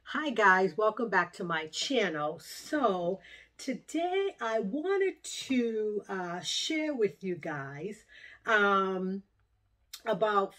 Hi guys, welcome back to my channel. So today I wanted to share with you guys about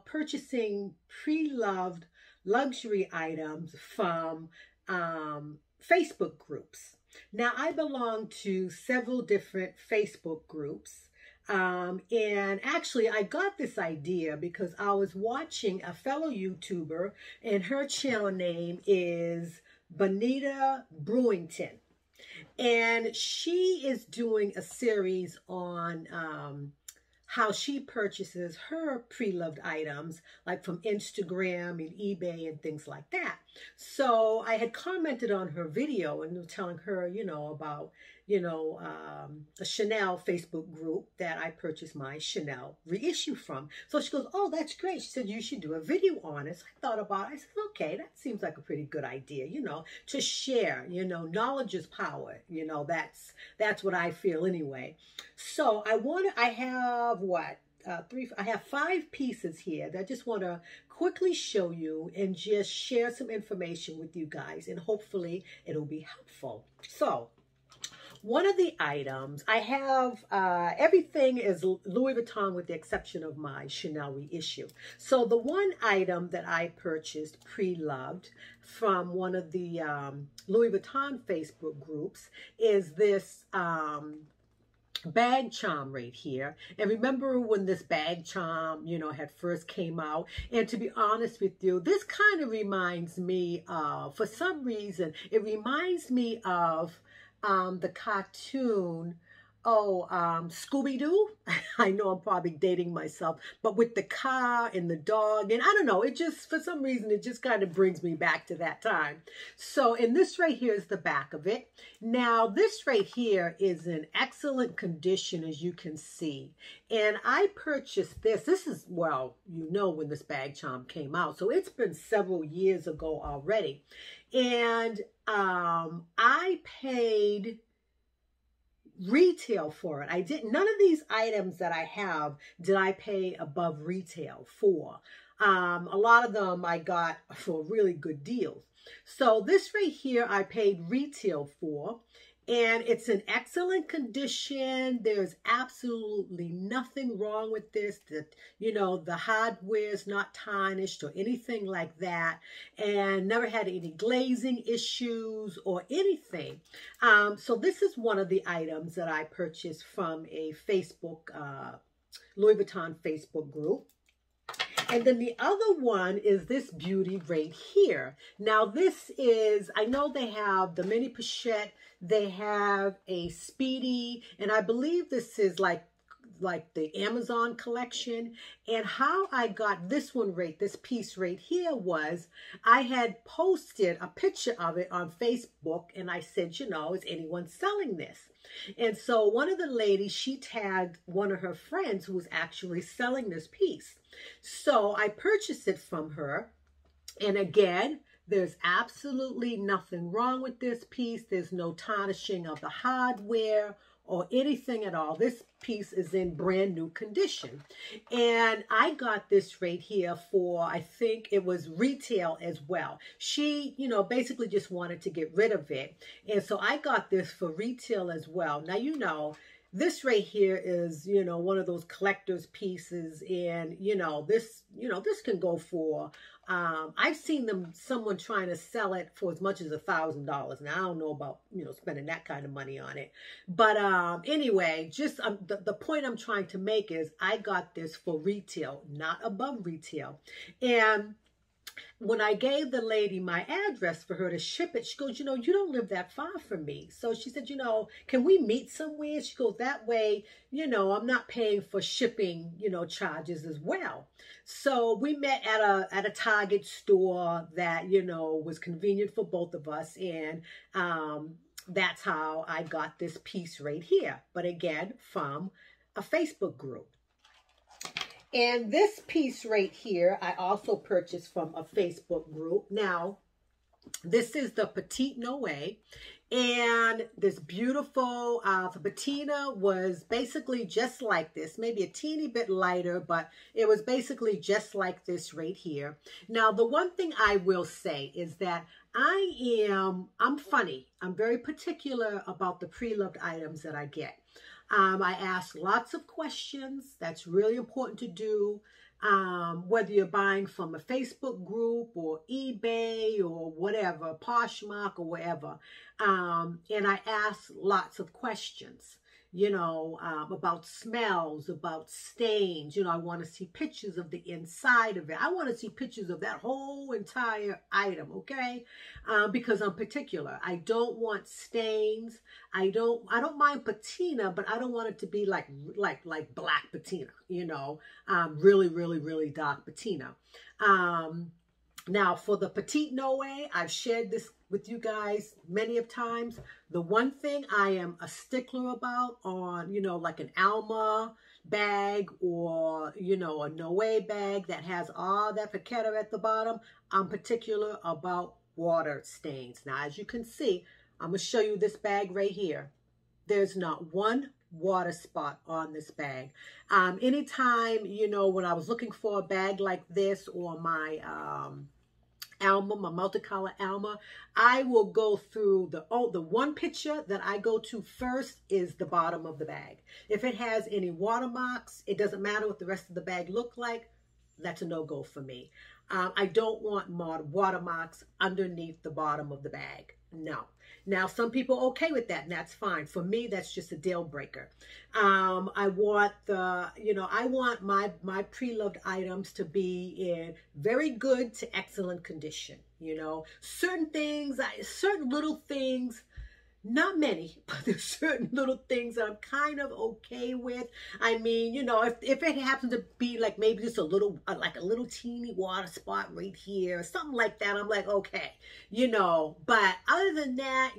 purchasing pre-loved luxury items from Facebook groups. Now I belong to several different Facebook groups. And actually I got this idea because I was watching a fellow YouTuber, and her channel name is Bonita Brewington. And she is doing a series on how she purchases her pre-loved items, like from Instagram and eBay and things like that. So I had commented on her video and telling her, about, a Chanel Facebook group that I purchased my Chanel reissue from. So she goes, "Oh, that's great." She said, "You should do a video on it." So I thought about it. I said, okay, that seems like a pretty good idea, to share, knowledge is power. That's what I feel anyway. So I have I have 5 pieces here that I just want to quickly show you and just share some information with you guys, and hopefully it'll be helpful. So one of the items I have, everything is Louis Vuitton with the exception of my Chanel reissue. So the one item that I purchased pre-loved from one of the Louis Vuitton Facebook groups is this bag charm right here. And remember when this bag charm, had first came out? And to be honest with you, this kind of reminds me of, for some reason, it reminds me of the cartoon, Scooby-Doo. I know I'm probably dating myself, but with the car and the dog, and I don't know, it just, for some reason, it just kind of brings me back to that time. So, and this right here is the back of it. Now, this right here is in excellent condition, as you can see. And I purchased this. This is, well, when this bag charm came out. So it's been several years ago already. And I paid retail for it. I didn't, none of these items that I have did I pay above retail for. A lot of them I got for really good deals. So this right here I paid retail for, and it's in excellent condition. There's absolutely nothing wrong with this. The hardware is not tarnished or anything like that, and never had any glazing issues or anything. So this is one of the items that I purchased from a Facebook, Louis Vuitton Facebook group. And then the other one is this beauty right here. Now this is, I know they have the mini pachette, they have a speedy, and I believe this is like the Amazon collection. And how I got this piece right here was, I had posted a picture of it on Facebook, and I said, is anyone selling this? And so one of the ladies, she tagged one of her friends who was actually selling this piece. So I purchased it from her. And again, there's absolutely nothing wrong with this piece. There's no tarnishing of the hardware or anything at all. This piece is in brand new condition. And I got this right here for, I think it was retail as well. She, basically just wanted to get rid of it. And so I got this for retail as well. Now, this right here is, one of those collector's pieces, and, this can go for, I've seen someone trying to sell it for as much as $1,000. Now, I don't know about, spending that kind of money on it. But anyway, just the point I'm trying to make is I got this for retail, not above retail. And when I gave the lady my address for her to ship it, she goes, you don't live that far from me. So she said, can we meet somewhere? She goes, that way, I'm not paying for shipping, charges as well. So we met at a Target store that, was convenient for both of us. And that's how I got this piece right here. But again, from a Facebook group. And this piece right here, I also purchased from a Facebook group. Now, this is the petite noway, And this beautiful, the patina was basically just like this, maybe a teeny bit lighter, but it was basically just like this right here. Now, the one thing I will say is that I'm funny. I'm very particular about the pre-loved items that I get. I ask lots of questions. That's really important to do. Whether you're buying from a Facebook group or eBay or whatever, Poshmark or wherever. And I ask lots of questions, about smells, about stains. I want to see pictures of the inside of it. I want to see pictures of that whole entire item, okay? Because I'm particular. I don't want stains. I don't mind patina, but I don't want it to be like black patina, really, really, really dark patina. Now, for the petite noway, I've shared this with you guys many of times. The one thing I am a stickler about on, like an Alma bag or, a noway bag that has all that pachette at the bottom, I'm particular about water stains. Now, as you can see, I'm going to show you this bag right here. There's not one water spot on this bag. Anytime, when I was looking for a bag like this or my Alma, my multicolor Alma, I will go through the one picture that I go to first is the bottom of the bag. If it has any watermarks, it doesn't matter what the rest of the bag look like. That's a no-go for me. I don't want watermarks underneath the bottom of the bag. No. Now, some people are okay with that, and that's fine. For me, that's just a deal breaker. I want I want my pre-loved items to be in very good to excellent condition. Certain things, certain little things, not many, but there's certain little things that I'm kind of okay with. I mean, if it happens to be like maybe just a little teeny water spot right here, or something like that, I'm like, okay, but other than that,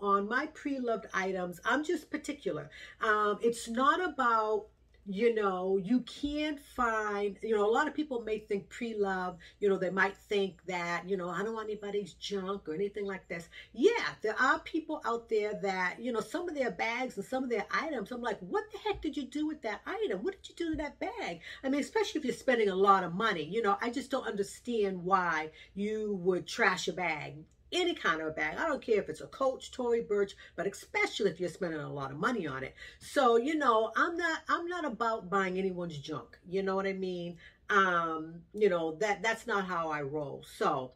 on my pre-loved items, I'm just particular. It's not about, you can't find, a lot of people may think pre-love, they might think that, I don't want anybody's junk or anything like this. Yeah, there are people out there that, some of their bags and some of their items, I'm like, what the heck did you do with that item? What did you do to that bag? I mean, especially if you're spending a lot of money, I just don't understand why you would trash a bag. Any kind of a bag. I don't care if it's a Coach, Tory Burch, but especially if you're spending a lot of money on it. So, I'm not about buying anyone's junk. You know what I mean? That's not how I roll. So,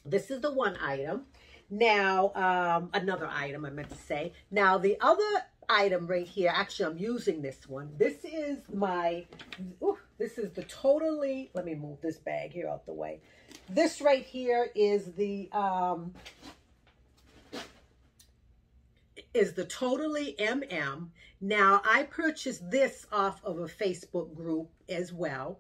this is the one item. Now, another item I meant to say. Now, the other item right here, actually, I'm using this one. This is the totally, let me move this bag here out the way. This right here is the Totally MM. Now, I purchased this off of a Facebook group as well.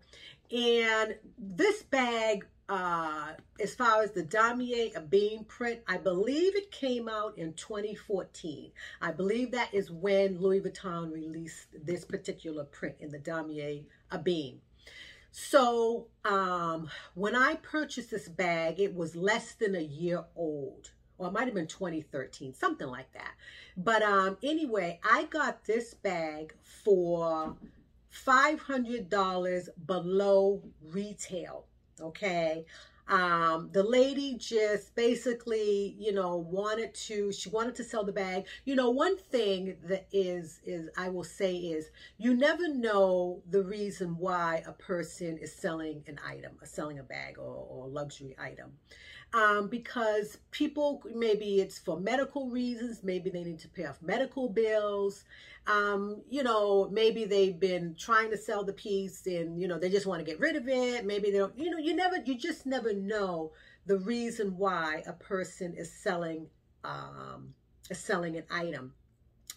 And this bag, as far as the damier beam print, I believe it came out in 2014. I believe that is when Louis Vuitton released this particular print in the damier beam. So when I purchased this bag, it was less than a year old, or it might have been 2013, something like that. But anyway, I got this bag for $500 below retail, okay? The lady just basically, wanted to sell the bag. One thing that is I will say is you never know the reason why a person is selling an item, or selling a bag or a luxury item. Because people, maybe it's for medical reasons, maybe they need to pay off medical bills, maybe they've been trying to sell the piece and, they just want to get rid of it. Maybe they don't, you just never know the reason why a person is selling an item.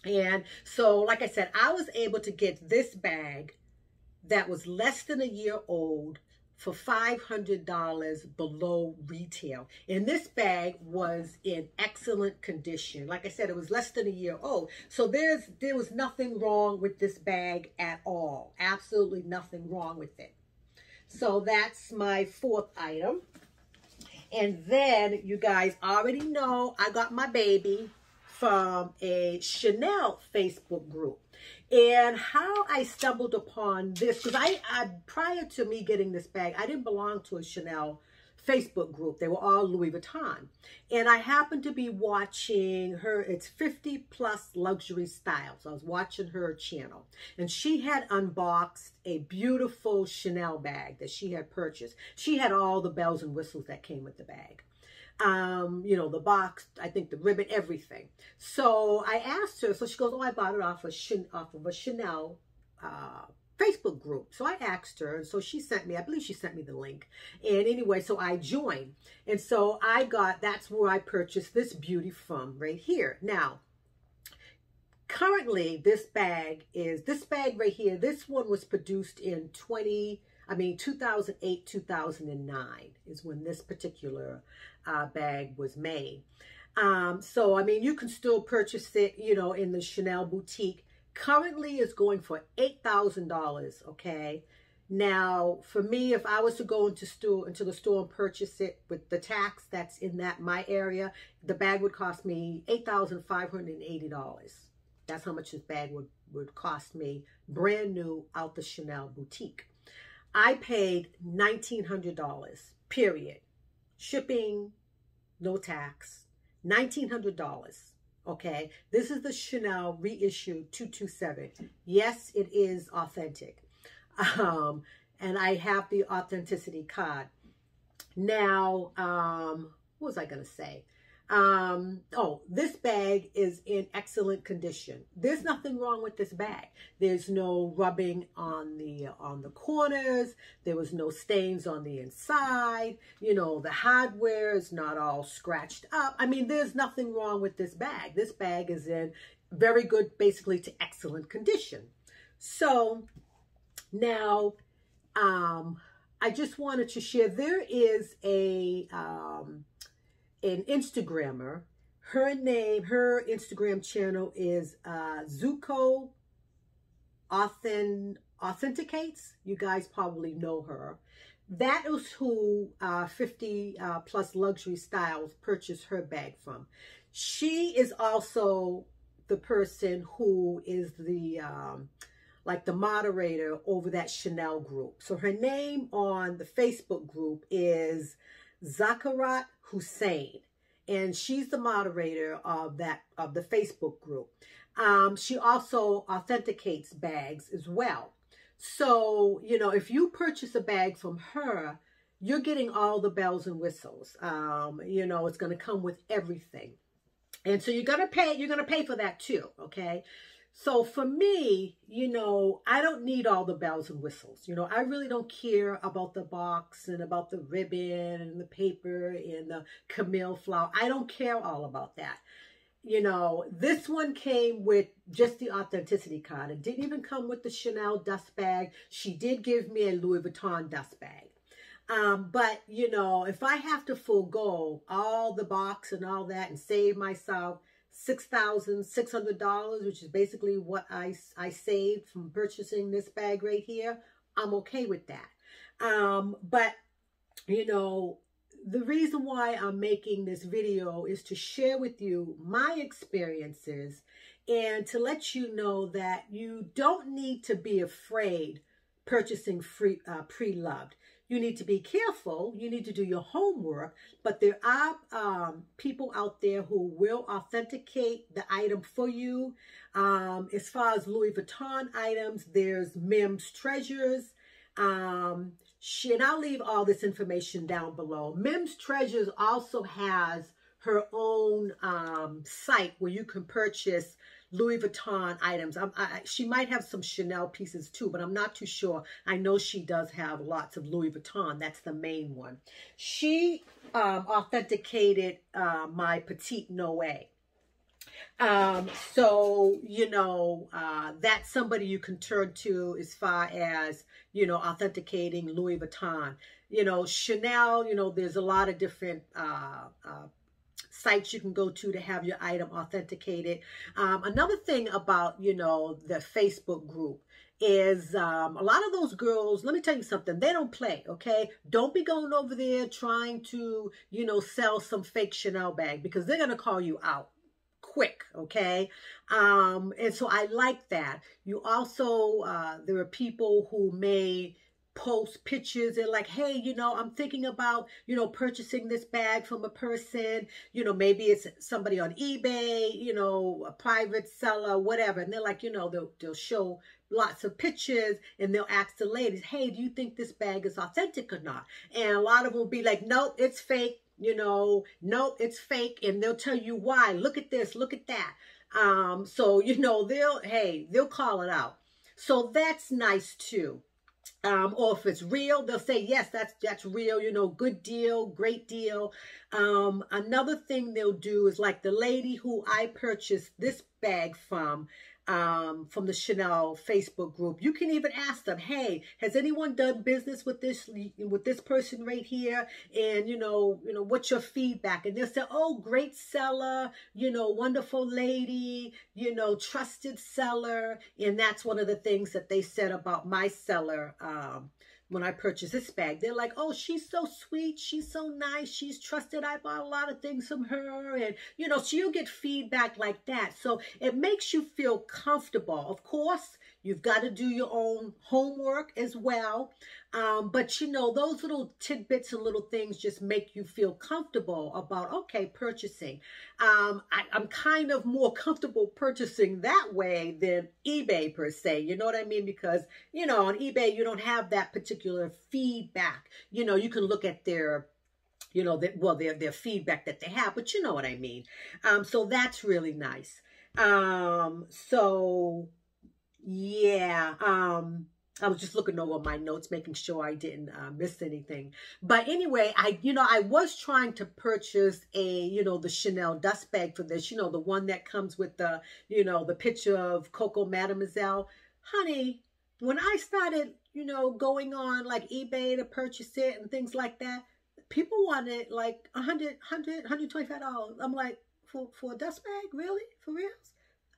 And so, like I said, I was able to get this bag that was less than a year old for $500 below retail. And this bag was in excellent condition. Like I said, it was less than a year old. So there was nothing wrong with this bag at all. Absolutely nothing wrong with it. So that's my fourth item. And then you guys already know I got my baby. from a Chanel Facebook group. And how I stumbled upon this, because I prior to me getting this bag, I didn't belong to a Chanel Facebook group. They were all Louis Vuitton. And I happened to be watching her, it's 50 plus luxury styles. I was watching her channel. And she had unboxed a beautiful Chanel bag that she had purchased. She had all the bells and whistles that came with the bag. You know, the box, I think the ribbon, everything. So I asked her, so she goes, oh, I bought it off of a Chanel Facebook group. So I asked her, and so she sent me, I believe she sent me the link. And anyway, so I joined. And so I got, that's where I purchased this beauty from right here. Now, currently this bag right here, this one was produced in 2008, 2009 is when this particular bag was made. So, I mean, you can still purchase it, you know, in the Chanel boutique. Currently is going for $8,000, okay? Now, for me, if I was to go into the store and purchase it with the tax that's in my area, the bag would cost me $8,580. That's how much this bag would cost me, brand new out the Chanel boutique. I paid $1,900, period. Shipping, no tax, $1,900. Okay, this is the Chanel reissued 227. Yes, it is authentic. And I have the authenticity card. Now, what was I going to say? Oh, this bag is in excellent condition. There's nothing wrong with this bag. There's no rubbing on the corners. There was no stains on the inside. You know, the hardware is not all scratched up. I mean, there's nothing wrong with this bag. This bag is in very good, basically to excellent condition. So now, I just wanted to share, there is an Instagrammer. Her Instagram channel is Zuko Authenticates. You guys probably know her. That is who 50 plus luxury styles purchased her bag from. She is also the person who is the like the moderator over that Chanel group. So her name on the Facebook group is Zakarat Hussein, and she's the moderator of the Facebook group. She also authenticates bags as well. So, you know, if you purchase a bag from her, you're getting all the bells and whistles. You know, it's going to come with everything. And so you're going to pay for that too, okay? So for me, you know, I don't need all the bells and whistles. You know, I really don't care about the box and about the ribbon and the paper and the Camille flower. I don't care all about that. You know, this one came with just the authenticity card. It didn't even come with the Chanel dust bag. She did give me a Louis Vuitton dust bag. But, you know, if I have to forego all the box and all that and save myself $6,600, which is basically what I saved from purchasing this bag right here, I'm okay with that. But, you know, the reason why I'm making this video is to share with you my experiences and to let you know that you don't need to be afraid purchasing Preloved. You need to be careful. You need to do your homework. But there are people out there who will authenticate the item for you. As far as Louis Vuitton items, there's Mim's Treasures. And I'll leave all this information down below. Mim's Treasures also has her own site where you can purchase Louis Vuitton items. She might have some Chanel pieces too, but I'm not too sure. I know she does have lots of Louis Vuitton. That's the main one. She authenticated my petite noway. So, you know, that's somebody you can turn to as far as, you know, authenticating Louis Vuitton. You know, Chanel, you know, there's a lot of different sites you can go to have your item authenticated. Another thing about, you know, the Facebook group is a lot of those girls, let me tell you something, they don't play, okay? Don't be going over there trying to, you know, sell some fake Chanel bag, because they're going to call you out quick, okay? And so I like that. You also, there are people who may post pictures and like, hey, you know, I'm thinking about, you know, purchasing this bag from a person, you know, maybe it's somebody on eBay, you know, a private seller, whatever. And they're like, you know, they'll show lots of pictures and they'll ask the ladies, hey, do you think this bag is authentic or not? And a lot of them will be like, nope, it's fake, you know, nope, it's fake. And they'll tell you why. Look at this, look at that. So, you know, they'll call it out. So that's nice too. Or if it's real, they'll say, yes, that's real, you know, good deal, great deal. Another thing they'll do is like the lady who I purchased this bag from the Chanel Facebook group. You can even ask them, hey, has anyone done business with this person right here? And you know, what's your feedback? And they'll say, oh, great seller, you know, wonderful lady, you know, trusted seller. And that's one of the things that they said about my seller when I purchased this bag. They're like, oh, she's so sweet, she's so nice, she's trusted, I bought a lot of things from her. And you know, so you'll get feedback like that. So it makes you feel comfortable. Of course, you've got to do your own homework as well. But you know, those little tidbits and little things just make you feel comfortable about, okay, purchasing. I'm kind of more comfortable purchasing that way than eBay per se. You know what I mean? Because, you know, on eBay, you don't have that particular feedback. You know, you can look at their, you know, their feedback that they have, but you know what I mean? So that's really nice. So yeah, I was just looking over my notes, making sure I didn't miss anything. But anyway, I was trying to purchase the Chanel dust bag for this, the one that comes with the, the picture of Coco Mademoiselle. Honey, when I started, going on like eBay to purchase it and things like that, people wanted like $125. I'm like, for a dust bag? Really? For reals?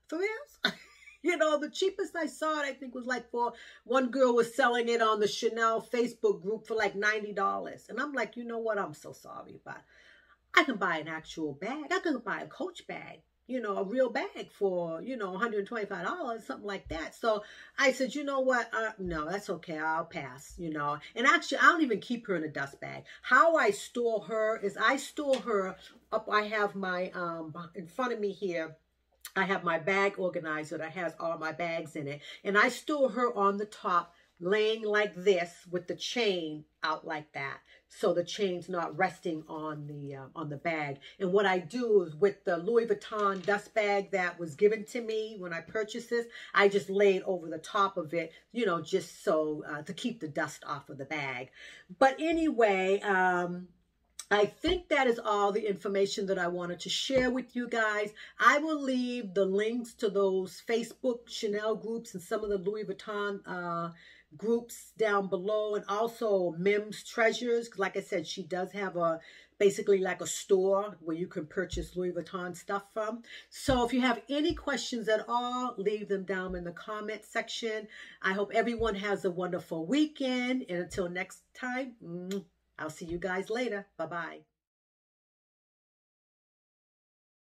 For reals? The cheapest I saw it, I think, was like one girl was selling it on the Chanel Facebook group for like $90. And I'm like, you know what? I'm so sorry, but I can buy an actual bag. I can buy a Coach bag, a real bag for, $125, something like that. So I said, you know what? No, that's okay. I'll pass, And actually, I don't even keep her in a dust bag. How I store her is I store her up. I have my, in front of me here, I have my bag organizer that has all my bags in it. And I store her on the top, laying like this with the chain out like that. So the chain's not resting on the bag. And what I do is with the Louis Vuitton dust bag that was given to me when I purchased this, I just laid over the top of it, just so to keep the dust off of the bag. But anyway, I think that is all the information that I wanted to share with you guys. I will leave the links to those Facebook Chanel groups and some of the Louis Vuitton groups down below, and also Mim's Treasures. Like I said, she does have basically like a store where you can purchase Louis Vuitton stuff from. So if you have any questions at all, leave them down in the comment section. I hope everyone has a wonderful weekend. And until next time, I'll see you guys later. Bye-bye.